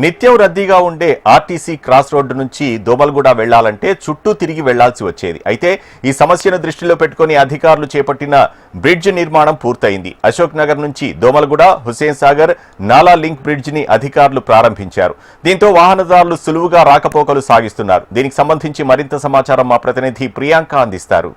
నిత్యం రద్దీగా ఉండే ఆర్టీసీ క్రాస్ రోడ్డు నుంచి దోమల్గూడ వెళ్లాలంటే చుట్టూ తిరిగి వెళ్లాల్సి వచ్చేది. అయితే ఈ సమస్యను దృష్టిలో పెట్టుకుని అధికారులు చేపట్టిన బ్రిడ్జ్ నిర్మాణం పూర్తయింది. అశోక్ నగర్ నుంచి దోమల్గూడ, హుస్సేన్ సాగర్ నాలా లింక్ బ్రిడ్జ్ ని అధికారులు ప్రారంభించారు. దీంతో వాహనదారులు సులువుగా రాకపోకలు సాగిస్తున్నారు. దీనికి సంబంధించి మరింత సమాచారం మా ప్రతినిధి ప్రియాంక అందిస్తారు.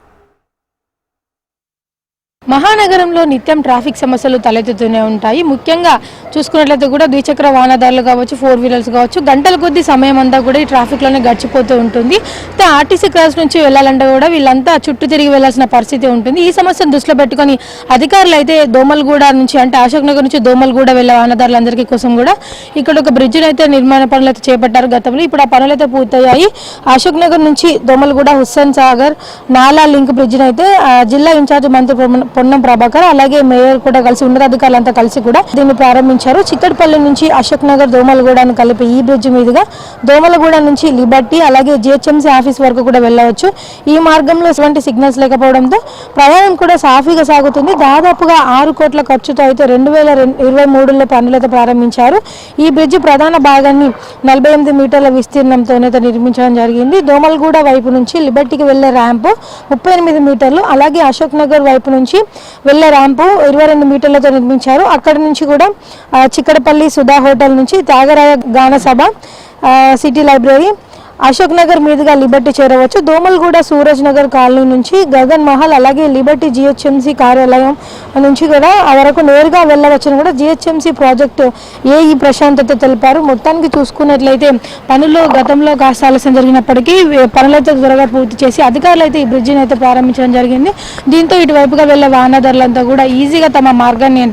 మహానగరంలో నిత్యం ట్రాఫిక్ సమస్యలు తలెత్తుతూనే ఉంటాయి. ముఖ్యంగా చూసుకున్నట్లయితే కూడా ద్విచక్ర వాహనదారులు కావచ్చు, 4 వీలర్స్ కావచ్చు, గంటల కొద్ది సమయం అంతా కూడా ఈ ట్రాఫిక్లోనే గడిచిపోతూ ఉంటుంది. అయితే ఆర్టీసీ క్రాస్ నుంచి వెళ్ళాలంటే కూడా వీళ్ళంతా చుట్టూ తిరిగి వెళ్లాల్సిన పరిస్థితి ఉంటుంది. ఈ సమస్యను దృష్టిలో పెట్టుకొని అధికారులు అయితే దోమల్గూడ నుంచి అంటే అశోక్ నగర్ నుంచి దోమల్గూడ వెళ్ళే వాహనదారులందరికీ కోసం కూడా ఇక్కడ ఒక బ్రిడ్జ్ అయితే నిర్మాణ పనులు అయితే చేపట్టారు గతంలో. ఇప్పుడు ఆ పనులు అయితే పూర్తయ్యాయి. అశోక్ నగర్ నుంచి దోమల్గూడ, హుస్సేన్ సాగర్ నాలా లింక్ బ్రిడ్జ్ అయితే జిల్లా ఇన్ఛార్జ్ మంత్రి పొన్నం ప్రభాకర్ అలాగే మేయర్ కూడా కలిసి ఉన్నతాధికారులంతా కలిసి కూడా దీన్ని ప్రారంభించారు. చిక్కడపల్లి నుంచి అశోక్ నగర్ దోమలగూడను కలిపి ఈ బ్రిడ్జ్ మీదుగా దోమలగూడ నుంచి లిబర్టీ అలాగే జిహెచ్ఎంసీ ఆఫీస్ వరకు కూడా వెళ్ళవచ్చు. ఈ మార్గంలో ఎటువంటి సిగ్నల్స్ లేకపోవడంతో ప్రయాణం కూడా సాఫీగా సాగుతుంది. దాదాపుగా 6 కోట్ల ఖర్చుతో అయితే 2023లో పనులైతే ప్రారంభించారు. ఈ బ్రిడ్జ్ ప్రధాన భాగాన్ని 48 మీటర్ల విస్తీర్ణంతోనైతే నిర్మించడం జరిగింది. దోమలగూడ వైపు నుంచి లిబర్టీకి వెళ్లే ర్యాంపు 38 మీటర్లు అలాగే అశోక్ నగర్ వైపు నుంచి వెళ్లే ర్యాంపు 22 మీటర్లతో నిర్మించారు. అక్కడి నుంచి కూడా చిక్కడపల్లి సుధా హోటల్ నుంచి త్యాగరాయ గాన సభ, సిటీ లైబ్రరీ, అశోక్ నగర్ మీదుగా లిబర్టీ చేరవచ్చు. దోమల్గూడ సూరజ్ నగర్ కాలనీ నుంచి గగన్ మహల్ అలాగే లిబర్టీ జిహెచ్ఎంసీ కార్యాలయం నుంచి కూడా వరకు నేరుగా వెళ్ళవచ్చని కూడా జిహెచ్ఎంసీ ప్రాజెక్టు ఏఈ ప్రశాంత్ అయితే తెలిపారు. మొత్తానికి చూసుకున్నట్లయితే పనులు గతంలో కాస్త ఆలస్యం జరిగినప్పటికీ పనులైతే త్వరగా పూర్తి చేసి అధికారులు అయితే ఈ బ్రిడ్జిని అయితే ప్రారంభించడం జరిగింది. దీంతో ఇటువైపుగా వెళ్ళే వాహనదారులంతా కూడా ఈజీగా తమ మార్గాన్ని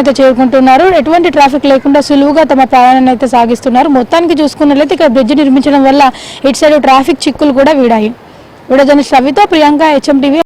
అయితే చేరుకుంటున్నారు. ఎటువంటి ట్రాఫిక్ లేకుండా సులువుగా తమ ప్రయాణాన్ని అయితే సాగిస్తున్నారు. మొత్తానికి చూసుకున్నట్లయితే ఇక్కడ బ్రిడ్జ్ నిర్మించడం వల్ల ఇటు సైడ్ ట్రాఫిక్ చిక్కులు కూడా వీడాయి. వీడియో జర్నలిస్ట్ రవితో ప్రియాంక, HM టీవీ.